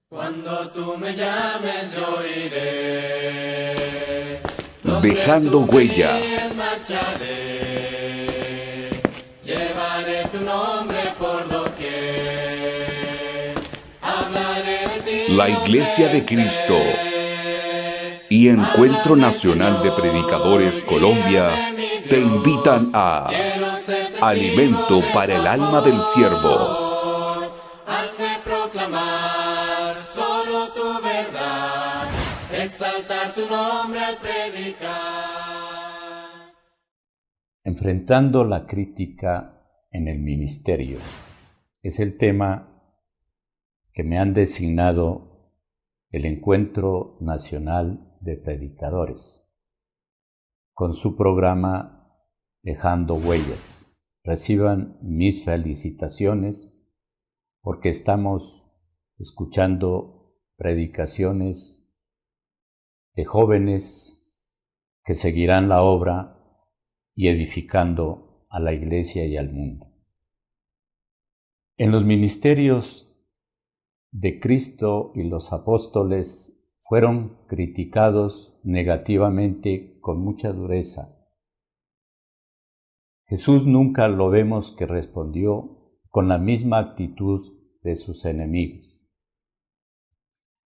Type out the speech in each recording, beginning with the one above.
Cuando tú me llames yo iré, donde Dejando tú me huella, guíes marcharé, llevaré tu nombre por doquier, hablaré de ti la Iglesia donde de Cristo esté. y Encuentro Háblame Nacional de Señor, Predicadores Colombia guíame mi te invitan Dios, a quiero ser testigo Alimento de tu para el alma del siervo. amor. Hazme proclamar solo tu verdad, exaltar tu nombre al predicar. Enfrentando la crítica en el ministerio es el tema que me han designado el Encuentro Nacional de Predicadores, con su programa Dejando Huellas. Reciban mis felicitaciones porque estamos escuchando predicaciones de jóvenes que seguirán la obra y edificando a la Iglesia y al mundo. En los ministerios de Cristo y los apóstoles fueron criticados negativamente con mucha dureza. Jesús nunca lo vemos que respondió con la misma actitud de sus enemigos.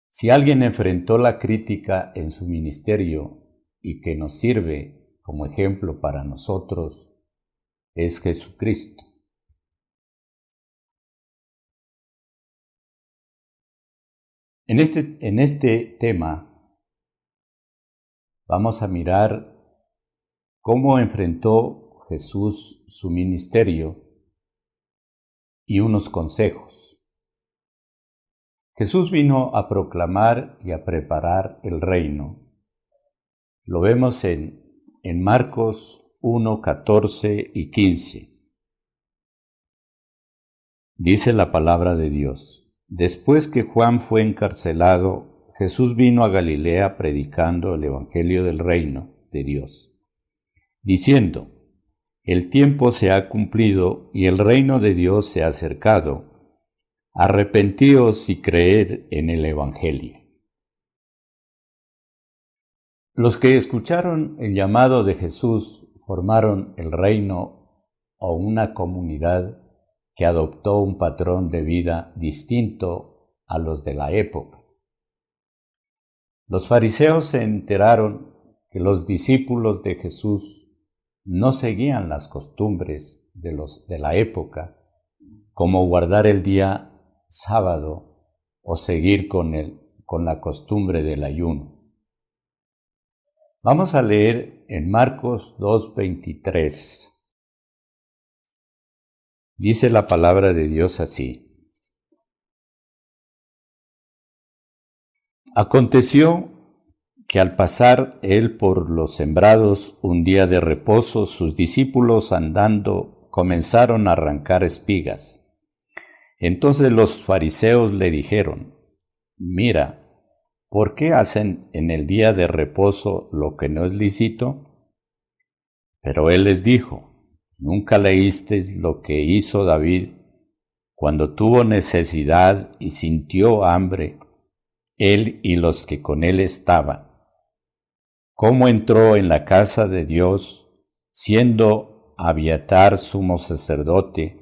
Si alguien enfrentó la crítica en su ministerio y que nos sirve como ejemplo para nosotros, es Jesucristo. En este tema vamos a mirar cómo enfrentó Jesús su ministerio y unos consejos. Jesús vino a proclamar y a preparar el reino. Lo vemos en Marcos 1, 14 y 15. Dice la palabra de Dios: Después que Juan fue encarcelado, Jesús vino a Galilea predicando el evangelio del reino de Dios, diciendo: El tiempo se ha cumplido y el reino de Dios se ha acercado. Arrepentíos y creed en el evangelio. Los que escucharon el llamado de Jesús formaron el reino o una comunidad que adoptó un patrón de vida distinto a los de la época. Los fariseos se enteraron que los discípulos de Jesús no seguían las costumbres de la época, como guardar el día sábado o seguir con la costumbre del ayuno. Vamos a leer en Marcos 2:23. Dice la palabra de Dios así: Aconteció que al pasar él por los sembrados un día de reposo, sus discípulos andando comenzaron a arrancar espigas. Entonces los fariseos le dijeron: Mira, ¿por qué hacen en el día de reposo lo que no es lícito? Pero él les dijo: ¿Nunca leísteis lo que hizo David cuando tuvo necesidad y sintió hambre, él y los que con él estaban? ¿Cómo entró en la casa de Dios, siendo Abiatar sumo sacerdote,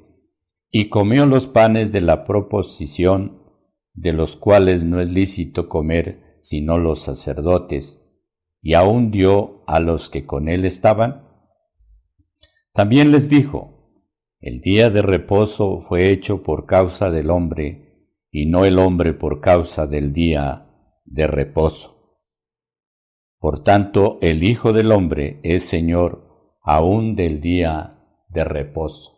y comió los panes de la proposición, de los cuales no es lícito comer sino los sacerdotes, y aún dio a los que con él estaban? También les dijo: El día de reposo fue hecho por causa del hombre, y no el hombre por causa del día de reposo. Por tanto, el Hijo del Hombre es Señor aún del día de reposo.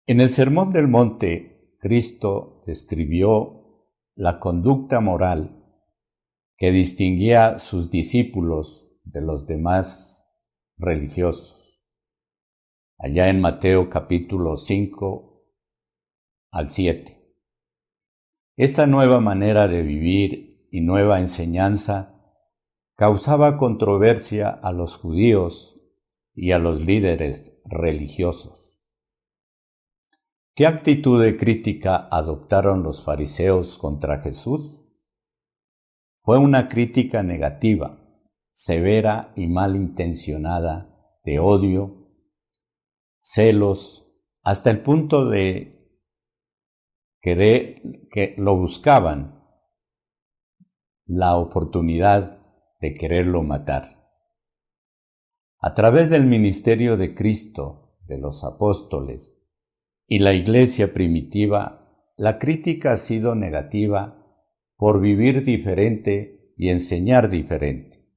En el Sermón del Monte, Cristo describió la conducta moral que distinguía a sus discípulos de los demás religiosos. Allá en Mateo capítulo 5 al 7. Esta nueva manera de vivir y nueva enseñanza causaba controversia a los judíos y a los líderes religiosos. ¿Qué actitud de crítica adoptaron los fariseos contra Jesús? Fue una crítica negativa, severa y malintencionada, de odio, celos, hasta el punto de que lo buscaban la oportunidad de quererlo matar. A través del ministerio de Cristo, de los apóstoles y la iglesia primitiva, la crítica ha sido negativa por vivir diferente y enseñar diferente.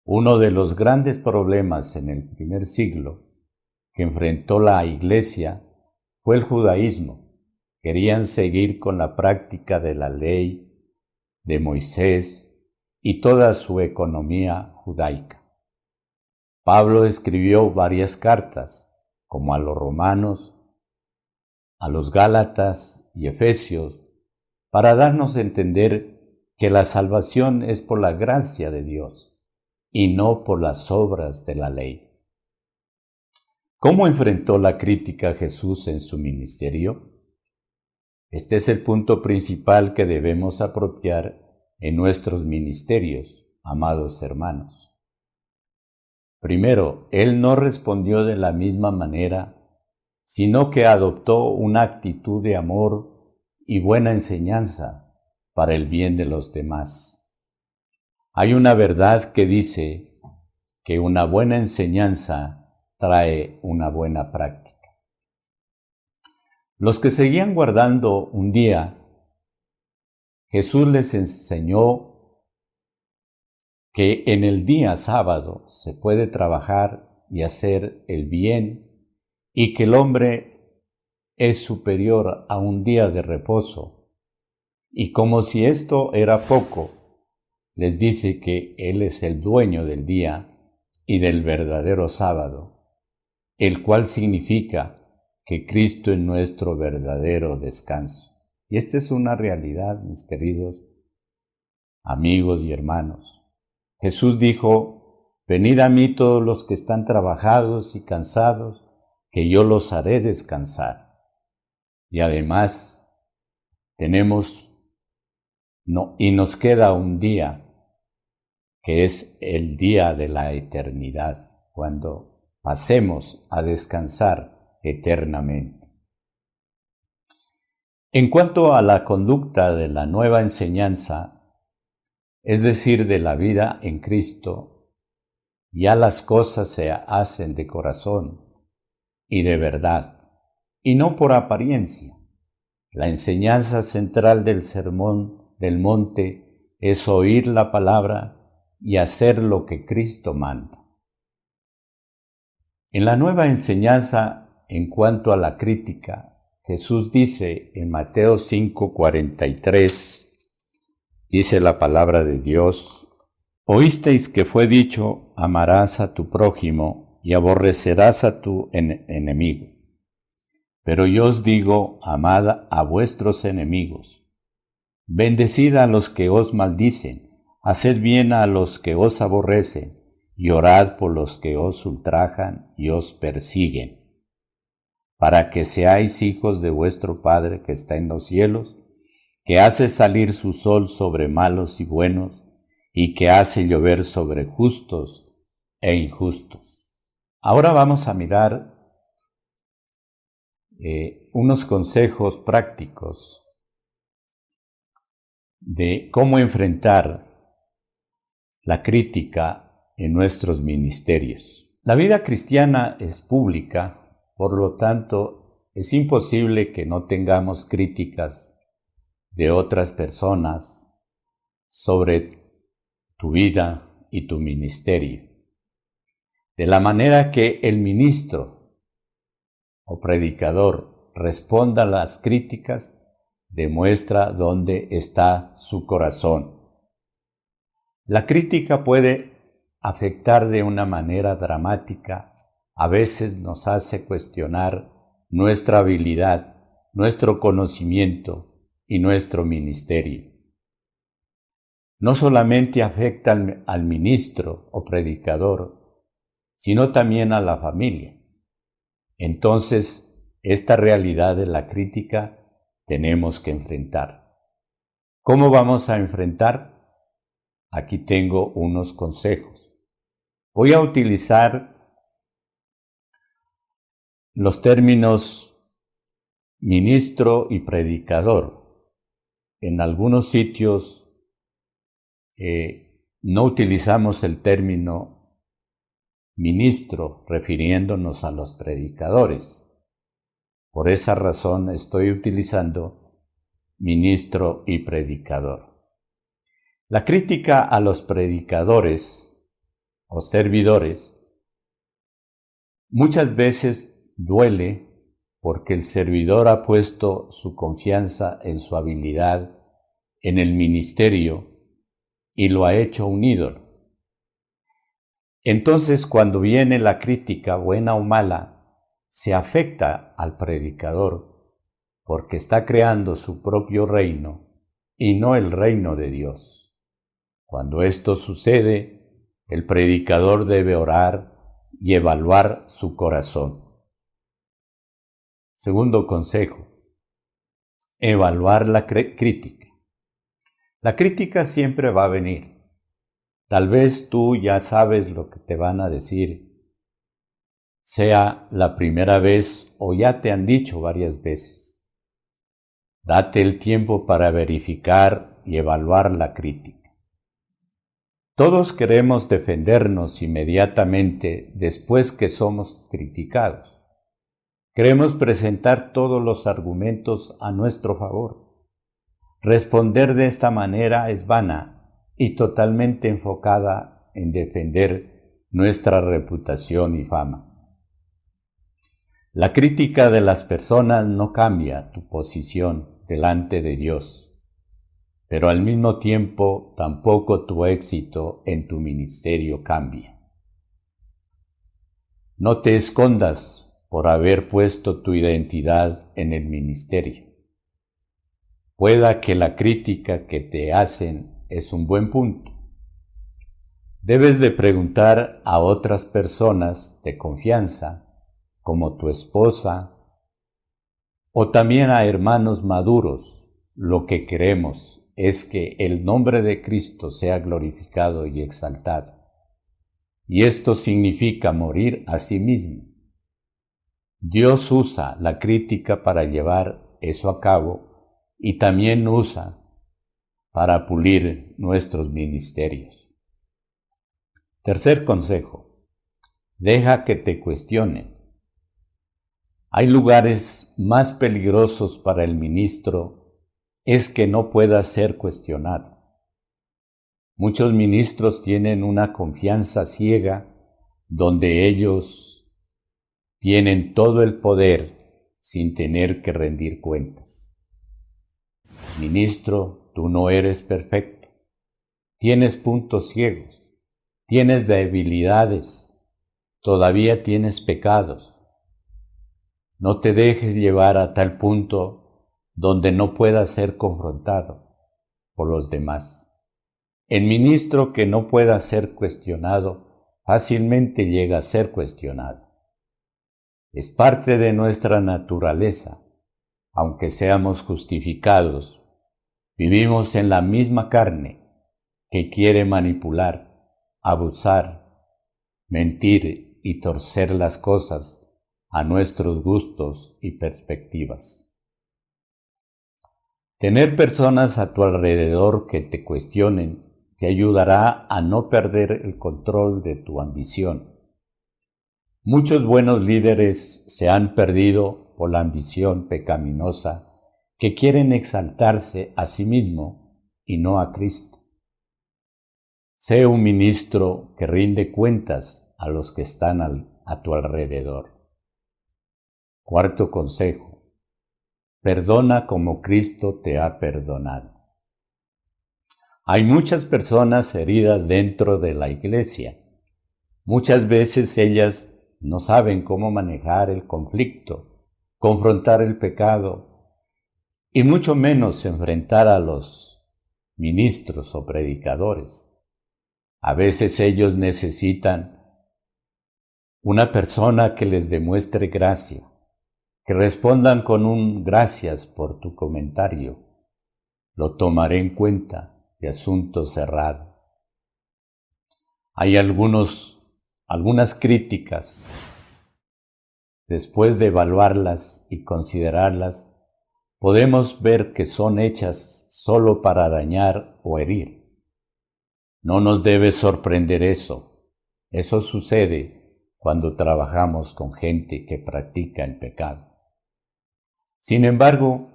Uno de los grandes problemas en el primer siglo que enfrentó la iglesia fue el judaísmo. Querían seguir con la práctica de la ley de Moisés y toda su economía judaica. Pablo escribió varias cartas, como a los romanos, a los gálatas y efesios, para darnos a entender que la salvación es por la gracia de Dios y no por las obras de la ley. ¿Cómo enfrentó la crítica Jesús en su ministerio? Este es el punto principal que debemos apropiar en nuestros ministerios, amados hermanos. Primero, Él no respondió de la misma manera, sino que adoptó una actitud de amor y buena enseñanza para el bien de los demás. Hay una verdad que dice que una buena enseñanza trae una buena práctica. Los que seguían guardando un día, Jesús les enseñó que en el día sábado se puede trabajar y hacer el bien y que el hombre es superior a un día de reposo. Y como si esto era poco, les dice que Él es el dueño del día y del verdadero sábado, el cual significa que Cristo es nuestro verdadero descanso. Y esta es una realidad, mis queridos amigos y hermanos. Jesús dijo: venid a mí todos los que están trabajados y cansados, que yo los haré descansar. Y además nos queda un día, que es el día de la eternidad, cuando pasemos a descansar eternamente. En cuanto a la conducta de la nueva enseñanza, es decir, de la vida en Cristo, ya las cosas se hacen de corazón y de verdad, y no por apariencia. La enseñanza central del Sermón del Monte es oír la palabra y hacer lo que Cristo manda. En la nueva enseñanza, en cuanto a la crítica, Jesús dice en Mateo 5:43, dice la palabra de Dios: oísteis que fue dicho, amarás a tu prójimo y aborrecerás a tu enemigo. Pero yo os digo, amad a vuestros enemigos, bendecid a los que os maldicen, haced bien a los que os aborrecen, y orad por los que os ultrajan y os persiguen, para que seáis hijos de vuestro Padre que está en los cielos, que hace salir su sol sobre malos y buenos, y que hace llover sobre justos e injustos. Ahora vamos a mirar unos consejos prácticos de cómo enfrentar la crítica en nuestros ministerios. La vida cristiana es pública. Por lo tanto, es imposible que no tengamos críticas de otras personas sobre tu vida y tu ministerio. De la manera que el ministro o predicador responda a las críticas, demuestra dónde está su corazón. La crítica puede afectar de una manera dramática. A veces nos hace cuestionar nuestra habilidad, nuestro conocimiento y nuestro ministerio. No solamente afecta al ministro o predicador, sino también a la familia. Entonces, esta realidad de la crítica tenemos que enfrentar. ¿Cómo vamos a enfrentar? Aquí tengo unos consejos. Voy a utilizar los términos ministro y predicador. En algunos sitios no utilizamos el término ministro refiriéndonos a los predicadores. Por esa razón estoy utilizando ministro y predicador. La crítica a los predicadores o servidores muchas veces duele porque el servidor ha puesto su confianza en su habilidad, en el ministerio, y lo ha hecho un ídolo. Entonces, cuando viene la crítica, buena o mala, se afecta al predicador, porque está creando su propio reino y no el reino de Dios. Cuando esto sucede, el predicador debe orar y evaluar su corazón. Segundo consejo, evaluar la crítica. La crítica siempre va a venir. Tal vez tú ya sabes lo que te van a decir, sea la primera vez o ya te han dicho varias veces. Date el tiempo para verificar y evaluar la crítica. Todos queremos defendernos inmediatamente después que somos criticados. Queremos presentar todos los argumentos a nuestro favor. Responder de esta manera es vana y totalmente enfocada en defender nuestra reputación y fama. La crítica de las personas no cambia tu posición delante de Dios, pero al mismo tiempo tampoco tu éxito en tu ministerio cambia. No te escondas por haber puesto tu identidad en el ministerio. Pueda que la crítica que te hacen es un buen punto. Debes de preguntar a otras personas de confianza, como tu esposa, o también a hermanos maduros. Lo que queremos es que el nombre de Cristo sea glorificado y exaltado. Y esto significa morir a sí mismo. Dios usa la crítica para llevar eso a cabo y también usa para pulir nuestros ministerios. Tercer consejo, deja que te cuestionen. Hay lugares más peligrosos para el ministro, es que no pueda ser cuestionado. Muchos ministros tienen una confianza ciega donde ellos tienen todo el poder sin tener que rendir cuentas. Ministro, tú no eres perfecto. Tienes puntos ciegos, tienes debilidades, todavía tienes pecados. No te dejes llevar a tal punto donde no puedas ser confrontado por los demás. El ministro que no pueda ser cuestionado fácilmente llega a ser cuestionado. Es parte de nuestra naturaleza. Aunque seamos justificados, vivimos en la misma carne que quiere manipular, abusar, mentir y torcer las cosas a nuestros gustos y perspectivas. Tener personas a tu alrededor que te cuestionen te ayudará a no perder el control de tu ambición. Muchos buenos líderes se han perdido por la ambición pecaminosa que quieren exaltarse a sí mismo y no a Cristo. Sé un ministro que rinde cuentas a los que están a tu alrededor. Cuarto consejo, perdona como Cristo te ha perdonado. Hay muchas personas heridas dentro de la iglesia. Muchas veces ellas no saben cómo manejar el conflicto, confrontar el pecado y mucho menos enfrentar a los ministros o predicadores. A veces ellos necesitan una persona que les demuestre gracia, que respondan con un gracias por tu comentario. Lo tomaré en cuenta, de asunto cerrado. Hay algunas críticas. Después de evaluarlas y considerarlas, podemos ver que son hechas solo para dañar o herir. No nos debe sorprender eso. Eso sucede cuando trabajamos con gente que practica el pecado. Sin embargo,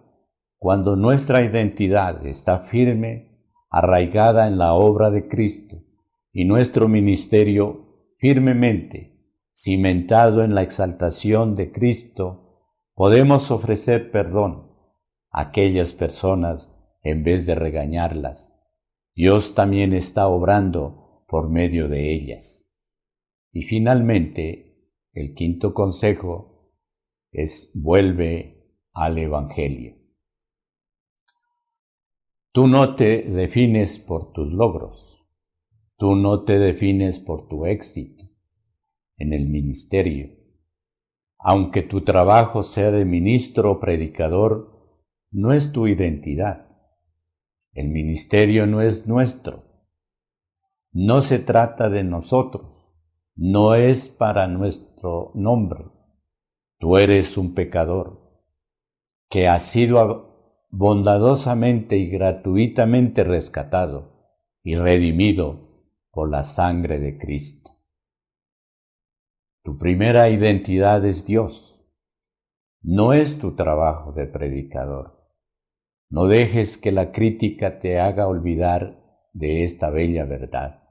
cuando nuestra identidad está firme, arraigada en la obra de Cristo, y nuestro ministerio firmemente cimentado en la exaltación de Cristo, podemos ofrecer perdón a aquellas personas en vez de regañarlas. Dios también está obrando por medio de ellas. Y finalmente, el quinto consejo es: vuelve al Evangelio. Tú no te defines por tus logros, tú no te defines por tu éxito en el ministerio. Aunque tu trabajo sea de ministro o predicador, no es tu identidad. El ministerio no es nuestro. No se trata de nosotros. No es para nuestro nombre. Tú eres un pecador que ha sido bondadosamente y gratuitamente rescatado y redimido por la sangre de Cristo. Tu primera identidad es Dios. No es tu trabajo de predicador. No dejes que la crítica te haga olvidar de esta bella verdad.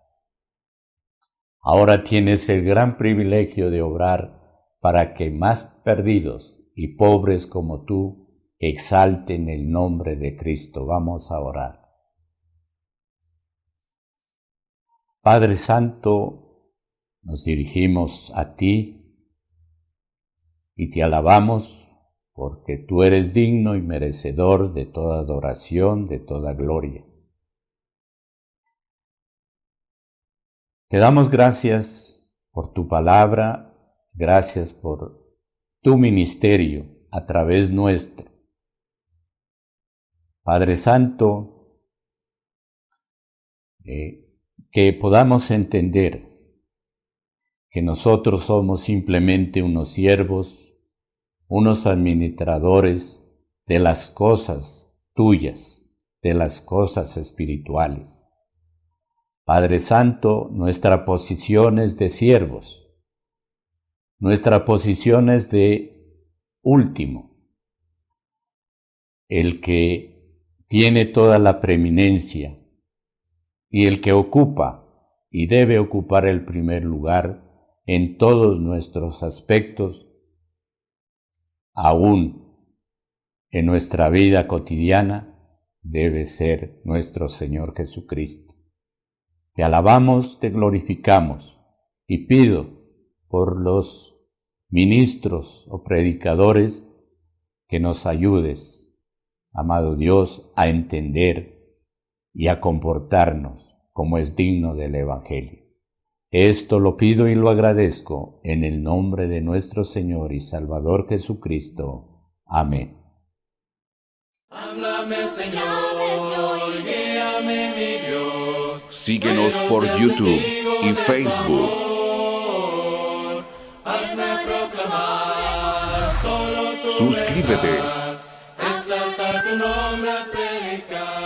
Ahora tienes el gran privilegio de obrar para que más perdidos y pobres como tú exalten el nombre de Cristo. Vamos a orar. Padre Santo, nos dirigimos a ti y te alabamos porque tú eres digno y merecedor de toda adoración, de toda gloria. Te damos gracias por tu palabra, gracias por tu ministerio a través nuestro. Padre Santo, que podamos entender que nosotros somos simplemente unos siervos, unos administradores de las cosas tuyas, de las cosas espirituales. Padre Santo, nuestra posición es de siervos, nuestra posición es de último, el que tiene toda la preeminencia y el que ocupa y debe ocupar el primer lugar en todos nuestros aspectos, aún en nuestra vida cotidiana, debe ser nuestro Señor Jesucristo. Te alabamos, te glorificamos y pido por los ministros o predicadores que nos ayudes, amado Dios, a entender y a comportarnos como es digno del Evangelio. Esto lo pido y lo agradezco en el nombre de nuestro Señor y Salvador Jesucristo. Amén. Háblame, Señor, guíame, mi Dios. Síguenos por YouTube y Facebook. Hazme proclamar solo tu Suscríbete. verdad, exaltar tu nombre, predicar.